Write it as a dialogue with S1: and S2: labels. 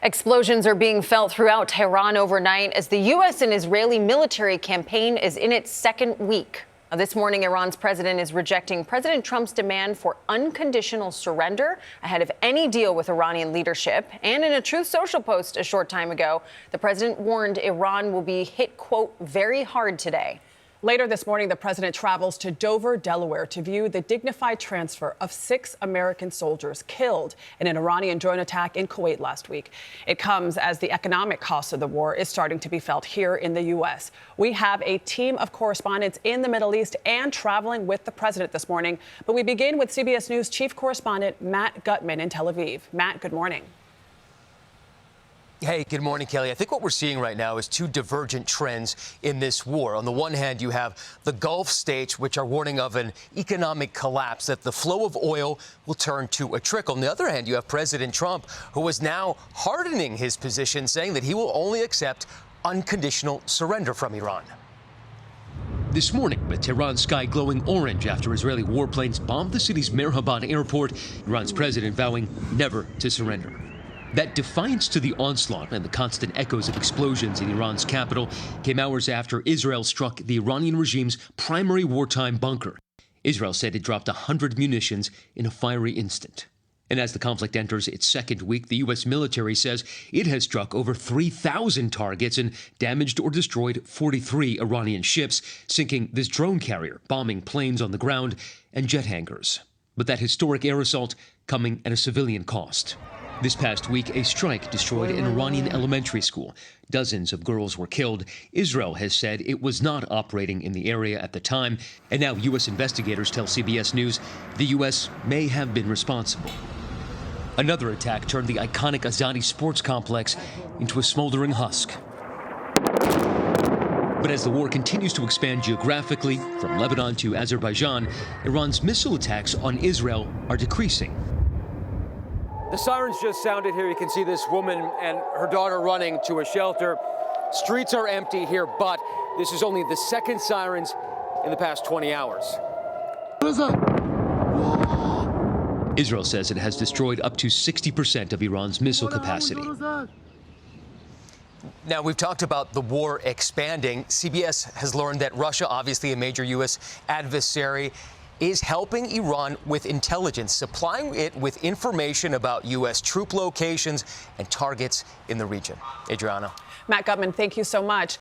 S1: Explosions are being felt throughout Tehran overnight as the U.S. and Israeli military campaign is in its second week. This morning, Iran's president is rejecting President Trump's demand for unconditional surrender ahead of any deal with Iranian leadership. And in a Truth Social post a short time ago, the president warned Iran will be hit, quote, very hard today.
S2: Later this morning, the president travels to Dover, Delaware, to view the dignified transfer of 6 American soldiers killed in an Iranian drone attack in Kuwait last week. It comes as the economic cost of the war is starting to be felt here in the U.S. We have a team of correspondents in the Middle East and traveling with the president this morning. But we begin with CBS News chief correspondent Matt Gutman in Tel Aviv. Matt, good morning.
S3: Hey, good morning, Kelly. I think what we're seeing right now is 2 divergent trends in this war. On the one hand, you have the Gulf states, which are warning of an economic collapse, that the flow of oil will turn to a trickle. On the other hand, you have President Trump, who is now hardening his position, saying that he will only accept unconditional surrender from Iran.
S4: This morning, with Tehran's sky glowing orange after Israeli warplanes bombed the city's Merhaban airport, Iran's president vowing never to surrender. That defiance to the onslaught and the constant echoes of explosions in Iran's capital came hours after Israel struck the Iranian regime's primary wartime bunker. Israel said it dropped 100 munitions in a fiery instant. And as the conflict enters its second week, the U.S. military says it has struck over 3,000 targets and damaged or destroyed 43 Iranian ships, sinking this drone carrier, bombing planes on the ground, and jet hangars. But that historic air assault coming at a civilian cost. This past week, a strike destroyed an Iranian elementary school. Dozens of girls were killed. Israel has said it was not operating in the area at the time. And now U.S. investigators tell CBS News the U.S. may have been responsible. Another attack turned the iconic Azadi sports complex into a smoldering husk. But as the war continues to expand geographically, from Lebanon to Azerbaijan, Iran's missile attacks on Israel are decreasing.
S5: The sirens just sounded here. You can see this woman and her daughter running to a shelter. Streets are empty here, but this is only the second sirens in the past 20 hours.
S4: Israel says it has destroyed up to 60% of Iran's missile capacity.
S3: Now, we've talked about the war expanding. CBS has learned that Russia, obviously a major U.S. adversary, is helping Iran with intelligence, supplying it with information about U.S. troop locations and targets in the region. Adriana.
S2: Matt Gutman, thank you so much.